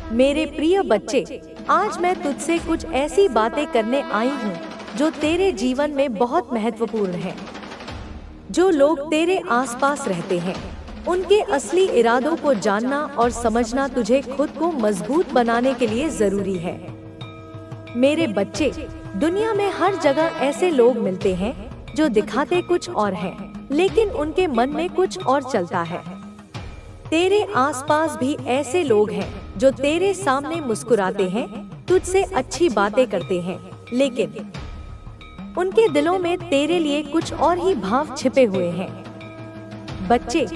मेरे प्रिय बच्चे, आज मैं तुझसे कुछ ऐसी बातें करने आई हूँ जो तेरे जीवन में बहुत महत्वपूर्ण हैं। जो लोग तेरे आसपास रहते हैं, उनके असली इरादों को जानना और समझना तुझे खुद को मजबूत बनाने के लिए जरूरी है। मेरे बच्चे, दुनिया में हर जगह ऐसे लोग मिलते हैं जो दिखाते कुछ और हैं, लेकिन उनके मन में कुछ और चलता है। तेरे आसपास भी ऐसे लोग हैं जो तेरे सामने मुस्कुराते हैं, तुझसे अच्छी बातें करते हैं, लेकिन उनके दिलों में तेरे लिए कुछ और ही भाव छिपे हुए हैं। बच्चे,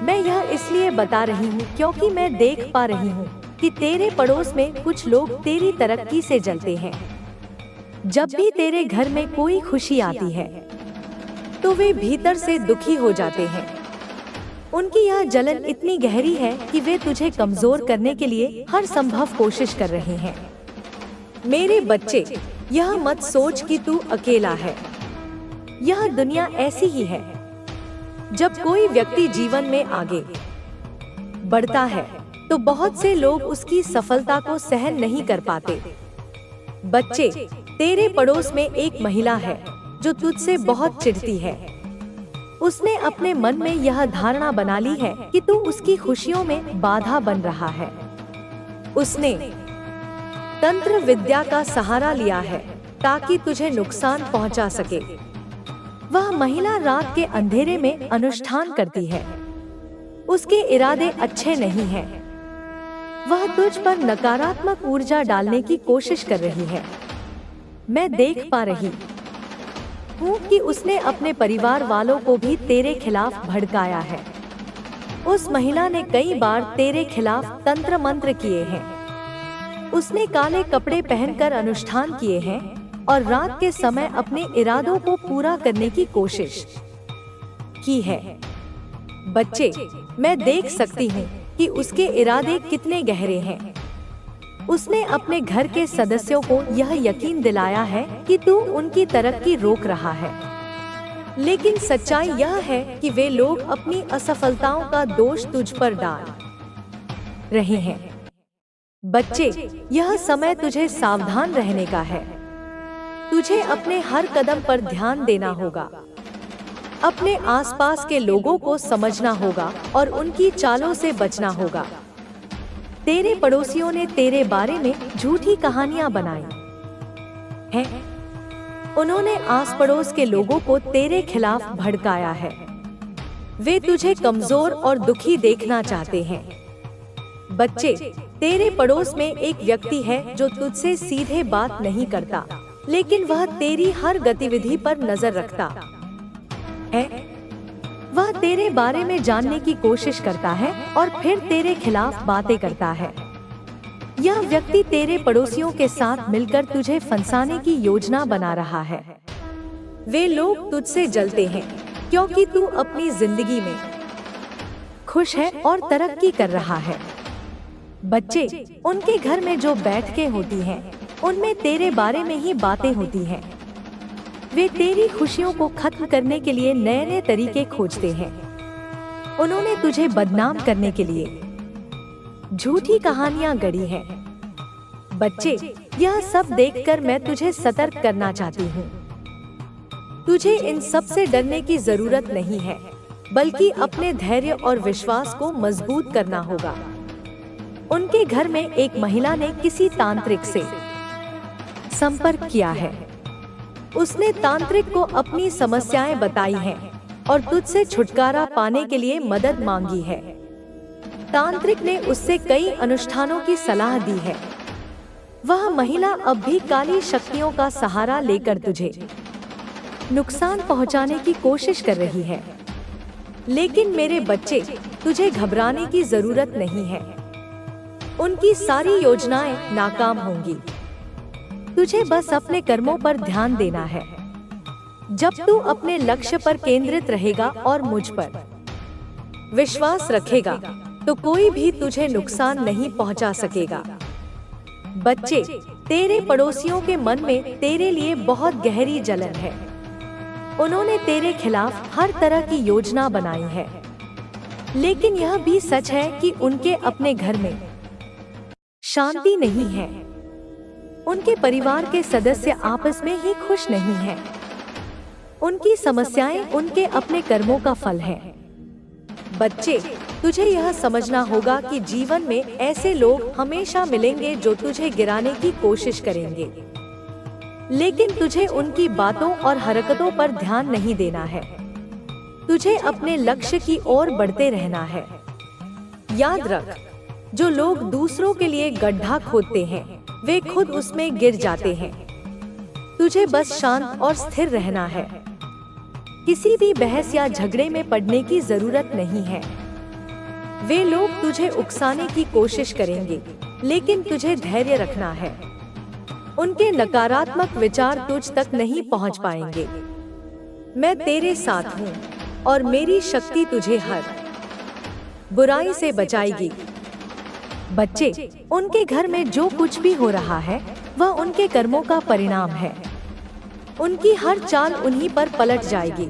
मैं यह इसलिए बता रही हूँ क्योंकि मैं देख पा रही हूँ कि तेरे पड़ोस में कुछ लोग तेरी तरक्की से जलते हैं। जब भी तेरे घर में कोई खुशी आती है, तो वे भीतर से दुखी हो जाते हैं। उनकी यह जलन इतनी गहरी है कि वे तुझे कमजोर करने के लिए हर संभव कोशिश कर रहे हैं। मेरे बच्चे, यह मत सोच कि तू अकेला है। यह दुनिया ऐसी ही है। जब कोई व्यक्ति जीवन में आगे बढ़ता है, तो बहुत से लोग उसकी सफलता को सहन नहीं कर पाते। बच्चे, तेरे पड़ोस में एक महिला है जो तुझसे बहुत चिढ़ती है। उसने अपने मन में यह धारणा बना ली है कि तू उसकी खुशियों में बाधा बन रहा है। उसने तंत्र विद्या का सहारा लिया है ताकि तुझे नुकसान पहुंचा सके। वह महिला रात के अंधेरे में अनुष्ठान करती है। उसके इरादे अच्छे नहीं हैं। वह तुझ पर नकारात्मक ऊर्जा डालने की कोशिश कर रही है। मैं देख पा रही हूँ कि उसने अपने परिवार वालों को भी तेरे खिलाफ भड़काया है। उस महिला ने कई बार तेरे खिलाफ तंत्र मंत्र किए हैं। उसने काले कपड़े पहनकर अनुष्ठान किए हैं और रात के समय अपने इरादों को पूरा करने की कोशिश की है। बच्चे, मैं देख सकती हूँ कि उसके इरादे कितने गहरे हैं। उसने अपने घर के सदस्यों को यह यकीन दिलाया है कि तू उनकी तरक्की रोक रहा है, लेकिन सच्चाई यह है कि वे लोग अपनी असफलताओं का दोष तुझ पर डाल रहे हैं। बच्चे, यह समय तुझे सावधान रहने का है। तुझे अपने हर कदम पर ध्यान देना होगा। अपने आसपास के लोगों को समझना होगा और उनकी चालों से बचना होगा। तेरे पड़ोसियों ने तेरे बारे में झूठी कहानियां बनाई हैं। उन्होंने आस पड़ोस के लोगों को तेरे खिलाफ भड़काया है। वे तुझे कमजोर और दुखी देखना चाहते हैं। बच्चे, तेरे पड़ोस में एक व्यक्ति है जो तुझसे सीधे बात नहीं करता, लेकिन वह तेरी हर गतिविधि पर नजर रखता है। वह तेरे बारे में जानने की कोशिश करता है और फिर तेरे खिलाफ बातें करता है। यह व्यक्ति तेरे पड़ोसियों के साथ मिलकर तुझे फंसाने की योजना बना रहा है। वे लोग तुझसे जलते हैं क्योंकि तू अपनी जिंदगी में खुश है और तरक्की कर रहा है। बच्चे, उनके घर में जो बैठकें होती हैं, उनमें तेरे बारे में ही बातें होती हैं। वे तेरी खुशियों को खत्म करने के लिए नए नए तरीके खोजते हैं। उन्होंने तुझे बदनाम करने के लिए झूठी कहानियां गढ़ी हैं। बच्चे, यह सब देखकर मैं तुझे सतर्क करना चाहती हूँ। तुझे इन सब से डरने की जरूरत नहीं है, बल्कि अपने धैर्य और विश्वास को मजबूत करना होगा। उनके घर में एक महिला ने किसी तांत्रिक से संपर्क किया है। उसने तांत्रिक को अपनी समस्याएं बताई हैं और तुझसे छुटकारा पाने के लिए मदद मांगी है। तांत्रिक ने उससे कई अनुष्ठानों की सलाह दी है। वह महिला अब भी काली शक्तियों का सहारा लेकर तुझे नुकसान पहुंचाने की कोशिश कर रही है। लेकिन मेरे बच्चे, तुझे घबराने की जरूरत नहीं है। उनकी सारी योजनाएं नाकाम होंगी। तुझे बस अपने कर्मों पर ध्यान देना है। जब तू अपने लक्ष्य पर केंद्रित रहेगा और मुझ पर विश्वास रखेगा, तो कोई भी तुझे नुकसान नहीं पहुंचा सकेगा। बच्चे, तेरे पड़ोसियों के मन में तेरे लिए बहुत गहरी जलन है। उन्होंने तेरे खिलाफ हर तरह की योजना बनाई है, लेकिन यह भी सच है कि उनके अपने घर में शांति नहीं है। उनके परिवार के सदस्य आपस में ही खुश नहीं हैं। उनकी समस्याएं उनके अपने कर्मों का फल है। बच्चे, तुझे यह समझना होगा कि जीवन में ऐसे लोग हमेशा मिलेंगे जो तुझे गिराने की कोशिश करेंगे, लेकिन तुझे उनकी बातों और हरकतों पर ध्यान नहीं देना है। तुझे अपने लक्ष्य की ओर बढ़ते रहना है। याद रख, जो लोग दूसरों के लिए गड्ढा खोदते हैं वे खुद उसमें गिर जाते हैं। तुझे बस शांत और स्थिर रहना है। किसी भी बहस या झगड़े में पड़ने की जरूरत नहीं है। वे लोग तुझे उकसाने की कोशिश करेंगे, लेकिन तुझे धैर्य रखना है। उनके नकारात्मक विचार तुझ तक नहीं पहुंच पाएंगे। मैं तेरे साथ हूँ और मेरी शक्ति तुझे हर बुराई से बचाएगी। बच्चे, उनके घर में जो कुछ भी हो रहा है वह उनके कर्मों का परिणाम है। उनकी हर चाल उन्हीं पर पलट जाएगी।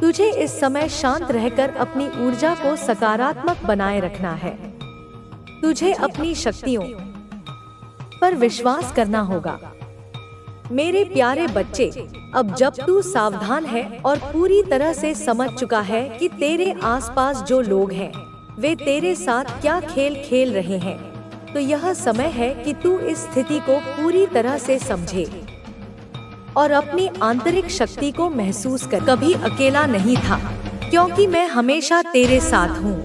तुझे इस समय शांत रहकर अपनी ऊर्जा को सकारात्मक बनाए रखना है। तुझे अपनी शक्तियों पर विश्वास करना होगा। मेरे प्यारे बच्चे, अब जब तू सावधान है और पूरी तरह से समझ चुका है कि तेरे आसपास जो लोग हैं वे तेरे साथ क्या खेल खेल रहे हैं, तो यह समय है कि तू इस स्थिति को पूरी तरह से समझे और अपनी आंतरिक शक्ति को महसूस कर। कभी अकेला नहीं था, क्योंकि मैं हमेशा तेरे साथ हूँ।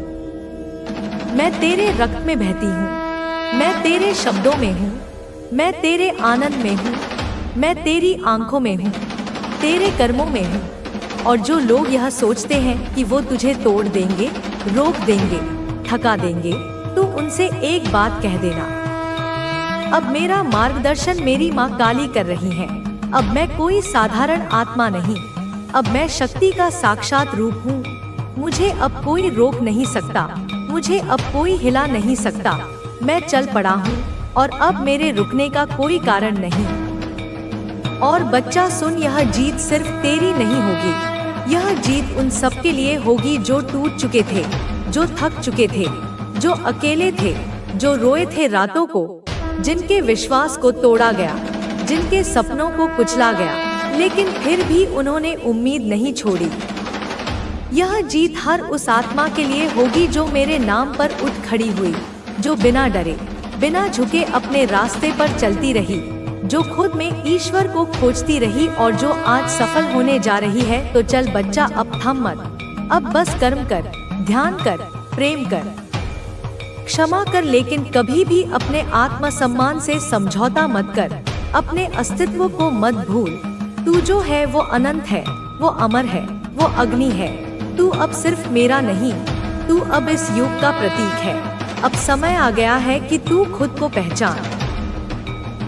मैं तेरे रक्त में बहती हूँ, मैं तेरे शब्दों में हूँ, मैं तेरे आनंद में हूँ, मैं तेरी आंखों में हूँ, तेरे कर्मों में हूँ। और जो लोग यह सोचते हैं कि वो तुझे तोड़ देंगे, रोक देंगे, थका देंगे, तो उनसे एक बात कह देना, अब मेरा मार्गदर्शन मेरी माँ काली कर रही है। अब मैं कोई साधारण आत्मा नहीं, अब मैं शक्ति का साक्षात रूप हूँ। मुझे अब कोई रोक नहीं सकता, मुझे अब कोई हिला नहीं सकता। मैं चल पड़ा हूँ और अब मेरे रुकने का कोई कारण नहीं। और बच्चा सुन, यह जीत सिर्फ तेरी नहीं होगी, यह जीत उन सब के लिए होगी जो टूट चुके थे, जो थक चुके थे, जो अकेले थे, जो रोए थे रातों को, जिनके विश्वास को तोड़ा गया, जिनके सपनों को कुचला गया, लेकिन फिर भी उन्होंने उम्मीद नहीं छोड़ी। यह जीत हर उस आत्मा के लिए होगी जो मेरे नाम पर उठ खड़ी हुई, जो बिना डरे, बिना झुके अपने रास्ते पर चलती रही, जो खुद में ईश्वर को खोजती रही और जो आज सफल होने जा रही है। तो चल बच्चा, अब थम मत, अब बस कर्म कर, ध्यान कर, प्रेम कर, क्षमा कर, लेकिन कभी भी अपने आत्मसम्मान से समझौता मत कर। अपने अस्तित्व को मत भूल। तू जो है वो अनंत है, वो अमर है, वो अग्नि है। तू अब सिर्फ मेरा नहीं, तू अब इस युग का प्रतीक है। अब समय आ गया है कि तू खुद को पहचान।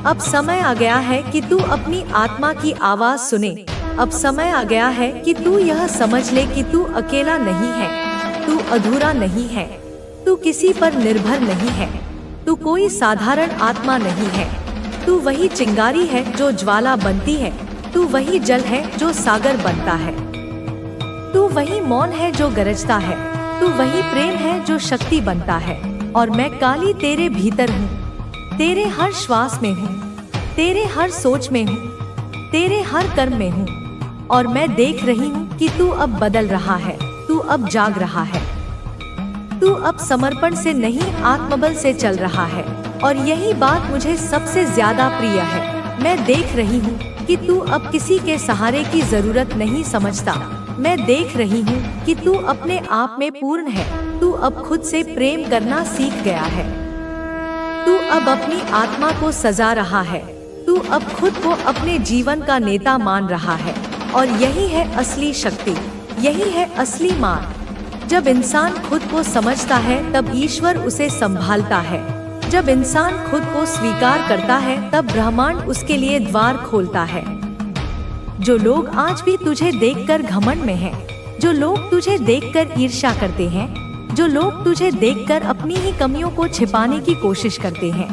अब समय आ गया है कि तू अपनी आत्मा की आवाज सुने। अब समय आ गया है कि तू यह समझ ले कि तू अकेला नहीं है, तू अधूरा नहीं है, तू किसी पर निर्भर नहीं है, तू कोई साधारण आत्मा नहीं है। तू वही चिंगारी है जो ज्वाला बनती है, तू वही जल है जो सागर बनता है, तू वही मौन है जो गरजता है, तू वही प्रेम है जो शक्ति बनता है। और मैं काली तेरे भीतर हूँ, तेरे हर श्वास में हूँ, तेरे हर सोच में हूँ, तेरे हर कर्म में हूँ। और मैं देख रही हूँ कि तू अब बदल रहा है, तू अब जाग रहा है, तू अब समर्पण से नहीं आत्मबल से चल रहा है। और यही बात मुझे सबसे ज्यादा प्रिय है। मैं देख रही हूँ कि तू अब किसी के सहारे की जरूरत नहीं समझता। मैं देख रही हूँ कि तू अपने आप में पूर्ण है। तू अब खुद से प्रेम करना सीख गया है। तू अब अपनी आत्मा को सजा रहा है। तू अब खुद को अपने जीवन का नेता मान रहा है। और यही है असली शक्ति, यही है असली मान। जब इंसान खुद को समझता है तब ईश्वर उसे संभालता है। जब इंसान खुद को स्वीकार करता है तब ब्रह्मांड उसके लिए द्वार खोलता है। जो लोग आज भी तुझे देखकर घमंड में हैं, जो लोग तुझे देखकर ईर्ष्या करते हैं, जो लोग तुझे देखकर अपनी ही कमियों को छिपाने की कोशिश करते हैं,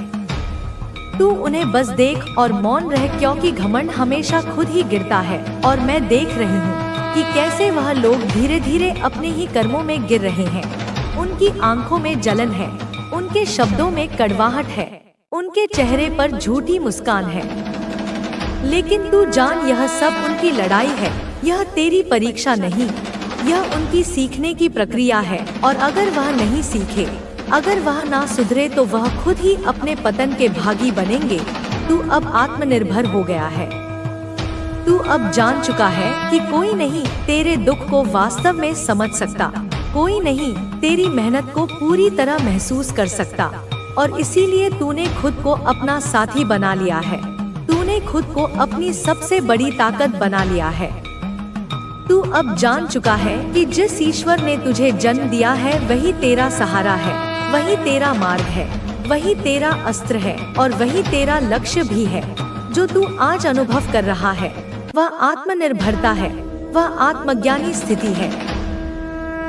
तू उन्हें बस देख और मौन रह, क्योंकि घमंड हमेशा खुद ही गिरता है। और मैं देख रही हूँ कि कैसे वह लोग धीरे धीरे अपने ही कर्मों में गिर रहे हैं। उनकी आंखों में जलन है, उनके शब्दों में कड़वाहट है, उनके चेहरे पर झूठी मुस्कान है। लेकिन तू जान, यह सब उनकी लड़ाई है, यह तेरी परीक्षा नहीं, यह उनकी सीखने की प्रक्रिया है। और अगर वह नहीं सीखे, अगर वह ना सुधरे तो वह खुद ही अपने पतन के भागी बनेंगे। तू अब आत्मनिर्भर हो गया है। तू अब जान चुका है कि कोई नहीं तेरे दुख को वास्तव में समझ सकता, कोई नहीं तेरी मेहनत को पूरी तरह महसूस कर सकता। और इसीलिए तूने खुद को अपना साथी बना लिया है, तूने खुद को अपनी सबसे बड़ी ताकत बना लिया है। तू अब जान चुका है कि जिस ईश्वर ने तुझे जन्म दिया है वही तेरा सहारा है, वही तेरा मार्ग है, वही तेरा अस्त्र है और वही तेरा लक्ष्य भी है। जो तू आज अनुभव कर रहा है वह आत्मनिर्भरता है, वह आत्मज्ञानी स्थिति है,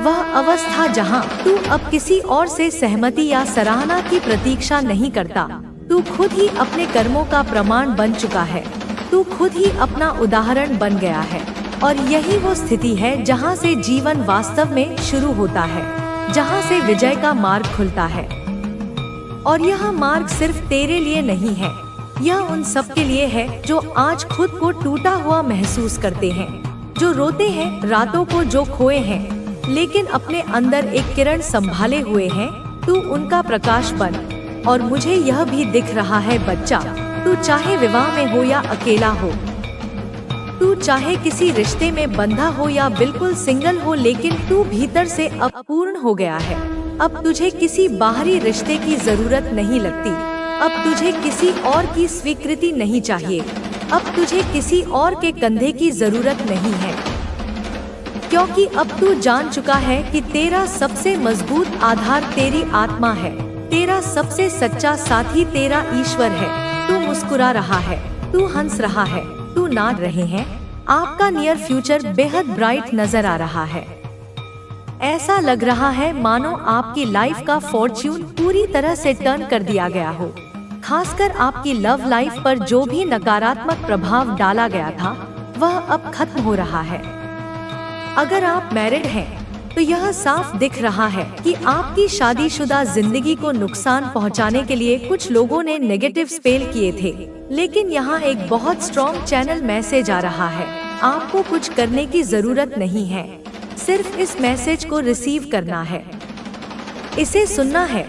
वह अवस्था जहां तू अब किसी और से सहमति या सराहना की प्रतीक्षा नहीं करता। तू खुद ही अपने कर्मों का प्रमाण बन चुका है, तू खुद ही अपना उदाहरण बन गया है। और यही वो स्थिति है जहां से जीवन वास्तव में शुरू होता है, जहां से विजय का मार्ग खुलता है। और यह मार्ग सिर्फ तेरे लिए नहीं है, यह उन सब के लिए है जो आज खुद को टूटा हुआ महसूस करते हैं, जो रोते हैं रातों को, जो खोए हैं लेकिन अपने अंदर एक किरण संभाले हुए हैं। तू उनका प्रकाश बन। और मुझे यह भी दिख रहा है बच्चा, तू चाहे विवाह में हो या अकेला हो, तू चाहे किसी रिश्ते में बंधा हो या बिल्कुल सिंगल हो, लेकिन तू भीतर से अब पूर्ण हो गया है। अब तुझे किसी बाहरी रिश्ते की जरूरत नहीं लगती, अब तुझे किसी और की स्वीकृति नहीं चाहिए, अब तुझे किसी और के कंधे की जरूरत नहीं है, क्योंकि अब तू जान चुका है कि तेरा सबसे मजबूत आधार तेरी आत्मा है, तेरा सबसे सच्चा साथी तेरा ईश्वर है। तू मुस्कुरा रहा है, तू हंस रहा है, तू नाच रहे हैं। आपका नियर फ्यूचर बेहद ब्राइट नजर आ रहा है। ऐसा लग रहा है मानो आपकी लाइफ का फॉर्च्यून पूरी तरह से टर्न कर दिया गया हो। खासकर आपकी लव लाइफ पर जो भी नकारात्मक प्रभाव डाला गया था वह अब खत्म हो रहा है। अगर आप मैरिड हैं तो यह साफ दिख रहा है कि आपकी शादीशुदा जिंदगी को नुकसान पहुंचाने के लिए कुछ लोगों ने नेगेटिव स्पेल किए थे, लेकिन यहाँ एक बहुत स्ट्रॉन्ग चैनल मैसेज आ रहा है। आपको कुछ करने की जरूरत नहीं है, सिर्फ इस मैसेज को रिसीव करना है, इसे सुनना है,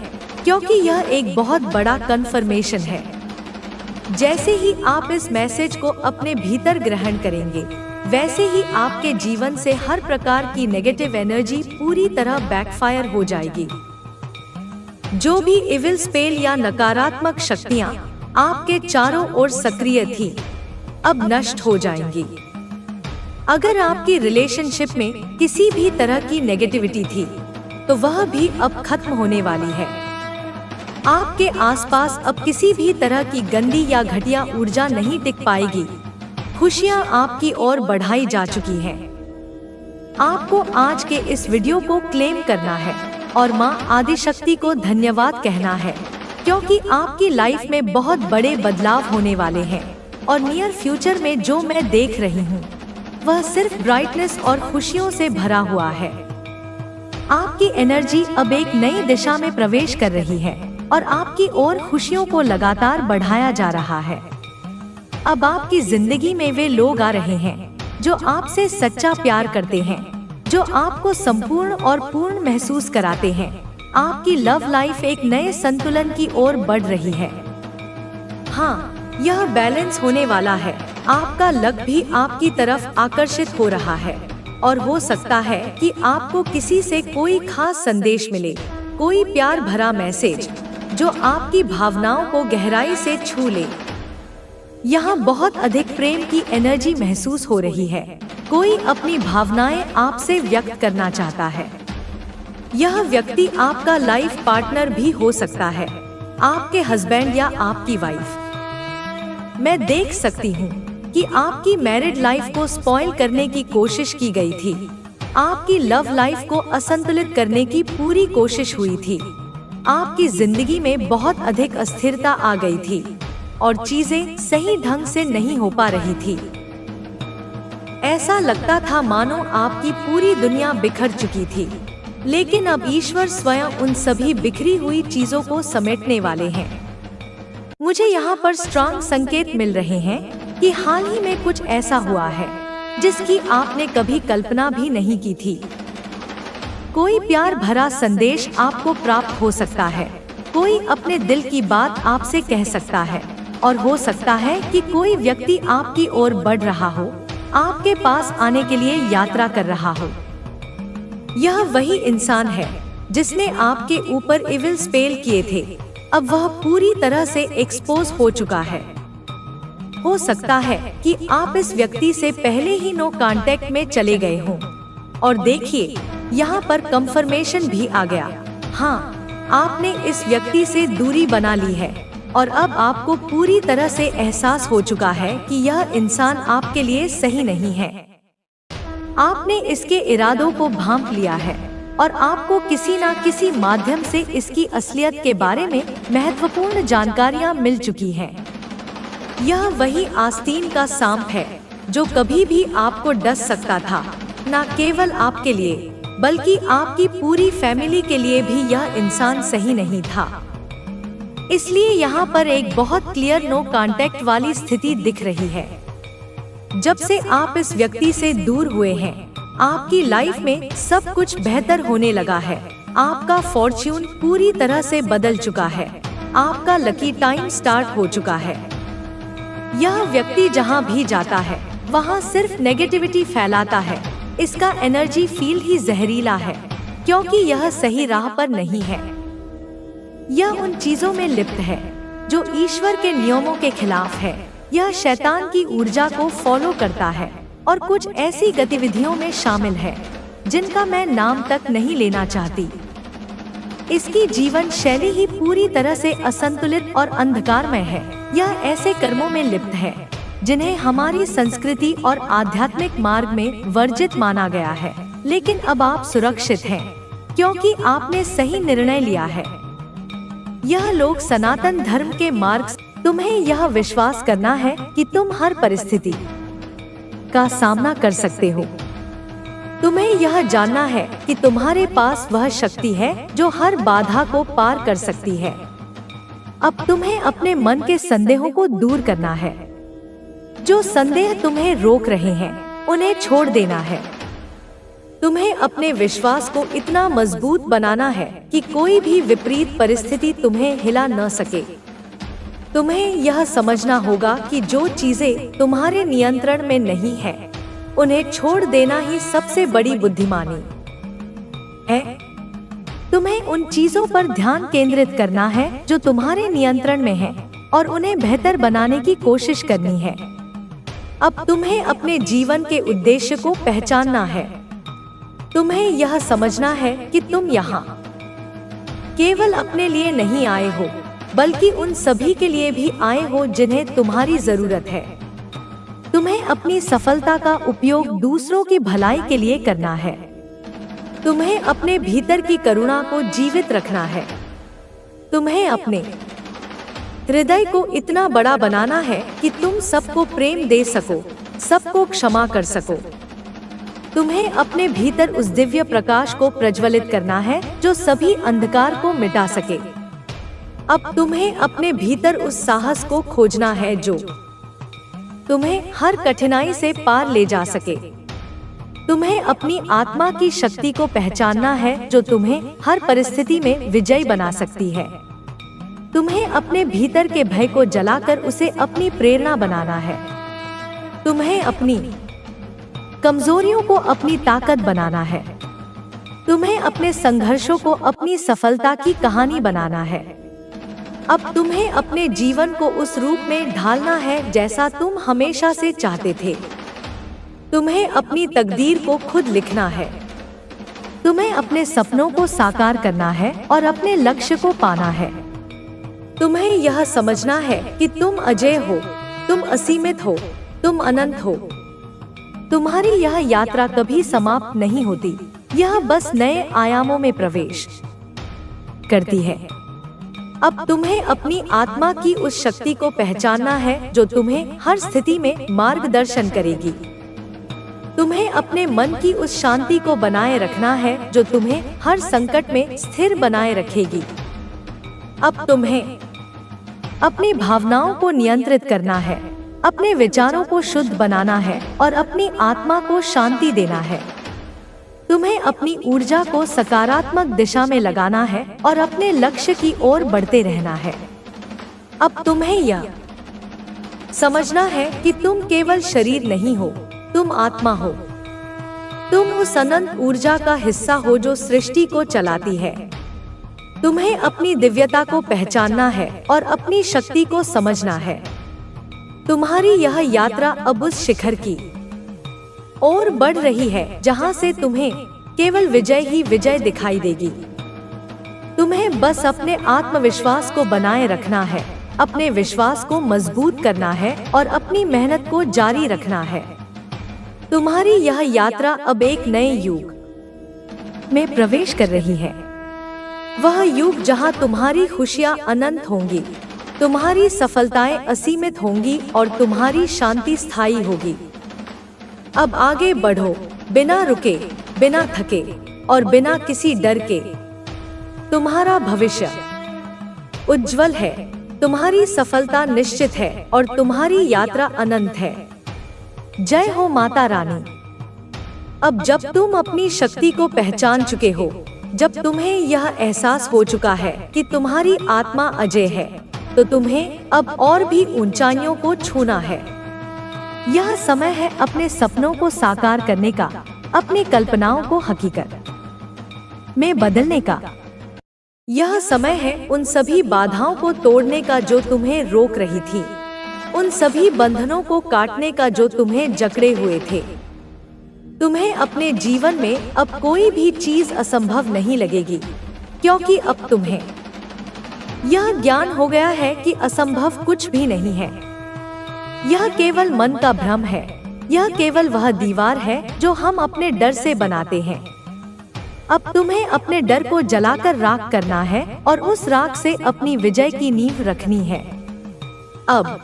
क्योंकि यह एक बहुत बड़ा कंफर्मेशन है। जैसे ही आप इस मैसेज को अपने भीतर ग्रहण करेंगे, वैसे ही आपके जीवन से हर प्रकार की नेगेटिव एनर्जी पूरी तरह बैकफायर हो जाएगी। जो भी इविल स्पेल या नकारात्मक शक्तियाँ आपके चारों ओर सक्रिय थी, अब नष्ट हो जाएंगी। अगर आपकी रिलेशनशिप में किसी भी तरह की नेगेटिविटी थी, तो वह भी अब खत्म होने वाली है। आपके आसपास अब किसी भी तरह की गंदी या घटिया ऊर्जा नहीं टिक पाएगी। खुशियाँ आपकी ओर बढ़ाई जा चुकी हैं। आपको आज के इस वीडियो को क्लेम करना है और माँ आदिशक्ति को धन्यवाद कहना है, क्योंकि आपकी लाइफ में बहुत बड़े बदलाव होने वाले हैं। और नियर फ्यूचर में जो मैं देख रही हूँ वह सिर्फ ब्राइटनेस और खुशियों से भरा हुआ है। आपकी एनर्जी अब एक नई दिशा में प्रवेश कर रही है और आपकी ओर खुशियों को लगातार बढ़ाया जा रहा है। अब आपकी जिंदगी में वे लोग आ रहे हैं जो आपसे सच्चा प्यार करते हैं, जो आपको संपूर्ण और पूर्ण महसूस कराते हैं। आपकी लव लाइफ एक नए संतुलन की ओर बढ़ रही है। हाँ, यह बैलेंस होने वाला है। आपका लक भी आपकी तरफ आकर्षित हो रहा है और हो सकता है कि आपको किसी से कोई खास संदेश मिले, कोई प्यार भरा मैसेज जो आपकी भावनाओं को गहराई से छू ले। यहाँ बहुत अधिक प्रेम की एनर्जी महसूस हो रही है। कोई अपनी भावनाएं आपसे व्यक्त करना चाहता है। यह व्यक्ति आपका लाइफ पार्टनर भी हो सकता है, आपके हस्बैंड या आपकी वाइफ। मैं देख सकती हूँ कि आपकी मैरिड लाइफ को स्पॉइल करने की कोशिश की गई थी। आपकी लव लाइफ को असंतुलित करने की पूरी कोशिश हुई थी। आपकी जिंदगी में बहुत अधिक अस्थिरता आ गई थी और चीजें सही ढंग से नहीं हो पा रही थी। ऐसा लगता था मानो आपकी पूरी दुनिया बिखर चुकी थी। लेकिन अब ईश्वर स्वयं उन सभी बिखरी हुई चीजों को समेटने वाले हैं। मुझे यहाँ पर स्ट्रांग संकेत मिल रहे हैं कि हाल ही में कुछ ऐसा हुआ है जिसकी आपने कभी कल्पना भी नहीं की थी। कोई प्यार भरा संदेश आपको प्राप्त हो सकता है, कोई अपने दिल की बात आपसे कह सकता है, और हो सकता है कि कोई व्यक्ति आपकी ओर बढ़ रहा हो, आपके पास आने के लिए यात्रा कर रहा हो। यह वही इंसान है जिसने आपके ऊपर इविल स्पेल किए थे। अब वह पूरी तरह से एक्सपोज हो चुका है। हो सकता है कि आप इस व्यक्ति से पहले ही नो कांटेक्ट में चले गए हों। और देखिए, यहाँ पर कंफर्मेशन भी आ गया। हाँ, आपने इस व्यक्ति से दूरी बना ली है और अब आपको पूरी तरह से एहसास हो चुका है कि यह इंसान आपके लिए सही नहीं है। आपने इसके इरादों को भांप लिया है और आपको किसी न किसी माध्यम से इसकी असलियत के बारे में महत्वपूर्ण जानकारियां मिल चुकी हैं। यह वही आस्तीन का सांप है जो कभी भी आपको डस सकता था। न केवल आपके लिए बल्कि आपकी पूरी फैमिली के लिए भी यह इंसान सही नहीं था। इसलिए यहाँ पर एक बहुत क्लियर नो कांटेक्ट वाली स्थिति दिख रही है। जब से आप इस व्यक्ति से दूर हुए हैं, आपकी लाइफ में सब कुछ बेहतर होने लगा है। आपका फॉर्च्यून पूरी तरह से बदल चुका है। आपका लकी टाइम स्टार्ट हो चुका है। यह व्यक्ति जहाँ भी जाता है वहाँ सिर्फ नेगेटिविटी फैलाता है। इसका एनर्जी फील्ड ही जहरीला है क्योंकि यह सही राह पर नहीं है। यह उन चीजों में लिप्त है जो ईश्वर के नियमों के खिलाफ है। यह शैतान की ऊर्जा को फॉलो करता है और कुछ ऐसी गतिविधियों में शामिल है जिनका मैं नाम तक नहीं लेना चाहती। इसकी जीवन शैली ही पूरी तरह से असंतुलित और अंधकारमय है। यह ऐसे कर्मों में लिप्त है जिन्हें हमारी संस्कृति और आध्यात्मिक मार्ग में वर्जित माना गया है। लेकिन अब आप सुरक्षित हैं क्योंकि आपने सही निर्णय लिया है। यह लोग सनातन धर्म के मार्ग, तुम्हें यह विश्वास करना है कि तुम हर परिस्थिति का सामना कर सकते हो। तुम्हें यह जानना है कि तुम्हारे पास वह शक्ति है जो हर बाधा को पार कर सकती है। अब तुम्हें अपने मन के संदेहों को दूर करना है। जो संदेह तुम्हें रोक रहे हैं, उन्हें छोड़ देना है। तुम्हें अपने विश्वास को इतना मजबूत बनाना है कि कोई भी विपरीत परिस्थिति तुम्हें हिला न सके। तुम्हें यह समझना होगा कि जो चीजें तुम्हारे नियंत्रण में नहीं है, उन्हें छोड़ देना ही सबसे बड़ी बुद्धिमानी है। तुम्हें उन चीजों पर ध्यान केंद्रित करना है जो तुम्हारे नियंत्रण में है और उन्हें बेहतर बनाने की कोशिश करनी है। अब तुम्हें अपने जीवन के उद्देश्य को पहचानना है। तुम्हें यह समझना है कि तुम यहाँ केवल अपने लिए नहीं आए हो, बल्कि उन सभी के लिए भी आए हो जिन्हें तुम्हारी जरूरत है। तुम्हें अपनी सफलता का उपयोग दूसरों की भलाई के लिए करना है। तुम्हें अपने भीतर की करुणा को जीवित रखना है। तुम्हें अपने हृदय को इतना बड़ा बनाना है कि तुम सबको प्रेम दे सको, सबको क्षमा कर सको। तुम्हें अपने भीतर उस दिव्य प्रकाश को प्रज्वलित करना है जो सभी अंधकार को मिटा सके। अब तुम्हें अपने भीतर उस साहस को खोजना है जो तुम्हें हर कठिनाई से पार ले जा सके। तुम्हें अपनी आत्मा की शक्ति को पहचानना है जो तुम्हें हर परिस्थिति में विजयी बना सकती है। तुम्हें अपने भीतर के भय को जलाकर उसे अपनी प्रेरणा बनाना है। तुम्हें अपनी कमजोरियों को अपनी ताकत बनाना है। तुम्हें अपने संघर्षों को अपनी सफलता की कहानी बनाना है। अब तुम्हें अपने जीवन को उस रूप में ढालना है जैसा तुम हमेशा से चाहते थे। तुम्हें अपनी तकदीर को खुद लिखना है। तुम्हें अपने सपनों को साकार करना है और अपने लक्ष्य को पाना है। तुम्हें यह समझना है कि तुम अजय हो, तुम असीमित हो, तुम अनंत हो। तुम्हारी यह यात्रा कभी समाप्त नहीं होती, यह बस नए आयामों में प्रवेश करती है। अब तुम्हें अपनी आत्मा की उस शक्ति को पहचानना है जो तुम्हें हर स्थिति में मार्गदर्शन करेगी। तुम्हें अपने मन की उस शांति को बनाए रखना है जो तुम्हें हर संकट में स्थिर बनाए रखेगी। अब तुम्हें अपनी भावनाओं को नियंत्रित करना है, अपने विचारों को शुद्ध बनाना है और अपनी आत्मा को शांति देना है। तुम्हें अपनी ऊर्जा को सकारात्मक दिशा में लगाना है और अपने लक्ष्य की ओर बढ़ते रहना है। अब तुम्हें यह समझना है कि तुम केवल शरीर नहीं हो, तुम आत्मा हो। तुम उस अनंत ऊर्जा का हिस्सा हो जो सृष्टि को चलाती है। तुम्हें अपनी दिव्यता को पहचानना है और अपनी शक्ति को समझना है। तुम्हारी यह यात्रा अब उस शिखर की ओर बढ़ रही है जहां से तुम्हें केवल विजय ही विजय दिखाई देगी। तुम्हें बस अपने आत्मविश्वास को बनाए रखना है, अपने विश्वास को मजबूत करना है और अपनी मेहनत को जारी रखना है। तुम्हारी यह यात्रा अब एक नए युग में प्रवेश कर रही है। वह युग जहां तुम्हारी खुशियां अनंत होंगी, तुम्हारी सफलताएं असीमित होंगी और तुम्हारी शांति स्थायी होगी। अब आगे बढ़ो, बिना रुके, बिना थके और बिना किसी डर के। तुम्हारा भविष्य उज्जवल है, तुम्हारी सफलता निश्चित है और तुम्हारी यात्रा अनंत है। जय हो माता रानी। अब जब तुम अपनी शक्ति को पहचान चुके हो, जब तुम्हें यह एहसास हो चुका है कि तुम्हारी आत्मा अजय है, तो तुम्हें अब और भी ऊंचाइयों को छूना है। यह समय है अपने सपनों को साकार करने का, अपनी कल्पनाओं को हकीकत में बदलने का। यह समय है उन सभी बाधाओं को तोड़ने का जो तुम्हें रोक रही थी, उन सभी बंधनों को काटने का जो तुम्हें जकड़े हुए थे। तुम्हें अपने जीवन में अब कोई भी चीज असंभव नहीं लगेगी, क्योंकि अब तुम्हें यह ज्ञान हो गया है कि असंभव कुछ भी नहीं है। यह केवल मन का भ्रम है, यह केवल वह दीवार है जो हम अपने डर से बनाते हैं। अब तुम्हें अपने डर को जलाकर राख करना है और उस राख से अपनी विजय की नींव रखनी है। अब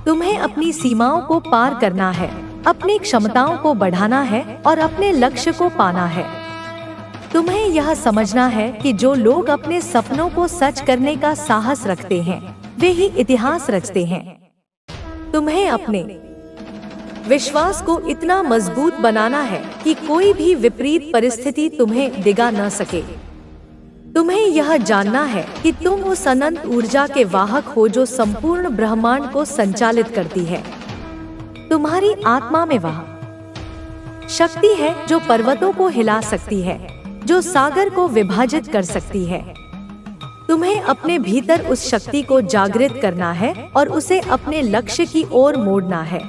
तुम्हें अपनी सीमाओं को पार करना है, अपनी क्षमताओं को बढ़ाना है और अपने लक्ष्य को पाना है। तुम्हें यह समझना है कि जो लोग अपने सपनों को सच करने का साहस रखते हैं, वे ही इतिहास रचते हैं। तुम्हें अपने विश्वास को इतना मजबूत बनाना है कि कोई भी विपरीत परिस्थिति तुम्हें डिगा न सके। तुम्हें यह जानना है कि तुम उस अनंत ऊर्जा के वाहक हो जो संपूर्ण ब्रह्मांड को संचालित करती है। तुम्हारी आत्मा में वह शक्ति है जो पर्वतों को हिला सकती है, जो सागर को विभाजित कर सकती है। तुम्हें अपने भीतर उस शक्ति को जागृत करना है और उसे अपने लक्ष्य की ओर मोड़ना है।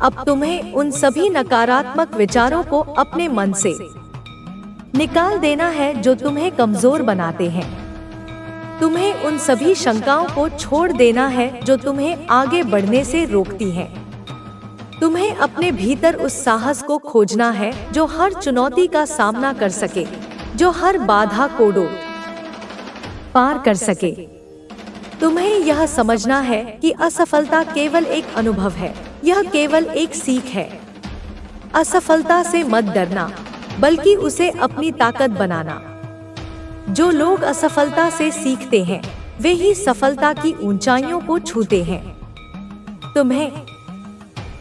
अब तुम्हें उन सभी नकारात्मक विचारों को अपने मन से निकाल देना है जो तुम्हें कमजोर बनाते हैं। तुम्हें उन सभी शंकाओं को छोड़ देना है जो तुम्हें आगे बढ़ने से रोकती हैं। तुम्हें अपने भीतर उस साहस को खोजना है जो हर चुनौती का सामना कर सके, जो हर बाधा को पार कर सके। तुम्हें यह समझना है कि असफलता केवल एक अनुभव है, यह केवल एक सीख है। असफलता से मत डरना, बल्कि उसे अपनी ताकत बनाना। जो लोग असफलता से सीखते हैं, वे ही सफलता की ऊंचाइयों को छूते हैं। तुम्हें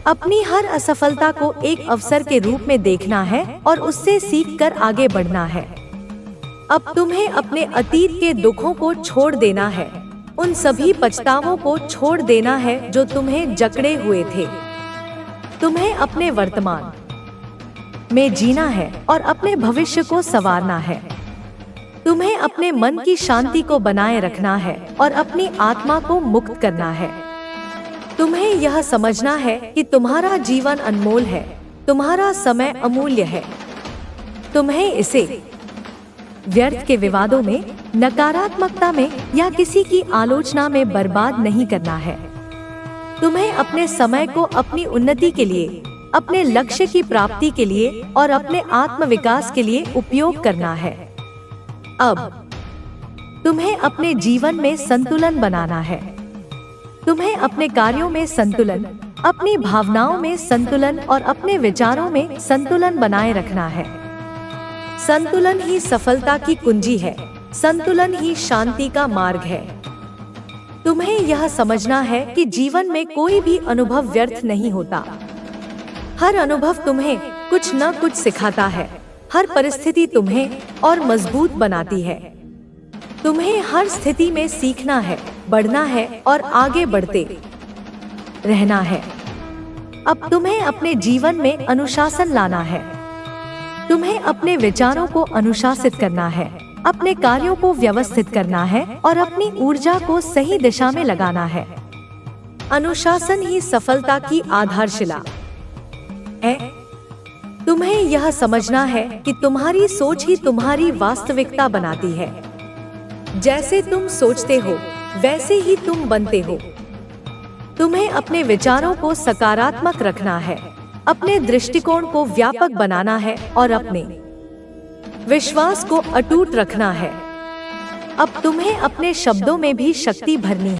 अपनी हर असफलता को एक अवसर के रूप में देखना है और उससे सीखकर आगे बढ़ना है। अब तुम्हें अपने अतीत के दुखों को छोड़ देना है, उन सभी पछतावों को छोड़ देना है जो तुम्हें जकड़े हुए थे। तुम्हें अपने वर्तमान में जीना है और अपने भविष्य को संवारना है। तुम्हें अपने मन की शांति को बनाए रखना है और अपनी आत्मा को मुक्त करना है। तुम्हें यह समझना है कि तुम्हारा जीवन अनमोल है, तुम्हारा समय अमूल्य है। तुम्हें इसे व्यर्थ के विवादों में, नकारात्मकता में या किसी की आलोचना में बर्बाद नहीं करना है। तुम्हें अपने समय को अपनी उन्नति के लिए, अपने लक्ष्य की प्राप्ति के लिए और अपने आत्मविकास के लिए उपयोग करना है। अब तुम्हें अपने जीवन में संतुलन बनाना है। तुम्हें अपने कार्यों में संतुलन, अपनी भावनाओं में संतुलन और अपने विचारों में संतुलन बनाए रखना है। संतुलन ही सफलता की कुंजी है। संतुलन ही शांति का मार्ग है। तुम्हें यह समझना है कि जीवन में कोई भी अनुभव व्यर्थ नहीं होता। हर अनुभव तुम्हें कुछ न कुछ सिखाता है। हर परिस्थिति तुम्हें और मजबूत बनाती है। तुम्हें हर स्थिति में सीखना है, बढ़ना है और आगे बढ़ते रहना है। अब तुम्हें अपने जीवन में अनुशासन लाना है। तुम्हें अपने विचारों को अनुशासित करना है, अपने कार्यों को व्यवस्थित करना है और अपनी ऊर्जा को सही दिशा में लगाना है। अनुशासन ही सफलता की आधारशिला है। तुम्हें यह समझना है कि तुम्हारी सोच ही तुम्हारी वास्तविकता बनाती है। जैसे तुम सोचते हो वैसे ही तुम बनते हो। तुम्हें अपने विचारों को सकारात्मक रखना है, अपने दृष्टिकोण को व्यापक बनाना है और अपने विश्वास को अटूट रखना है। अब तुम्हें अपने शब्दों में भी शक्ति भरनी है।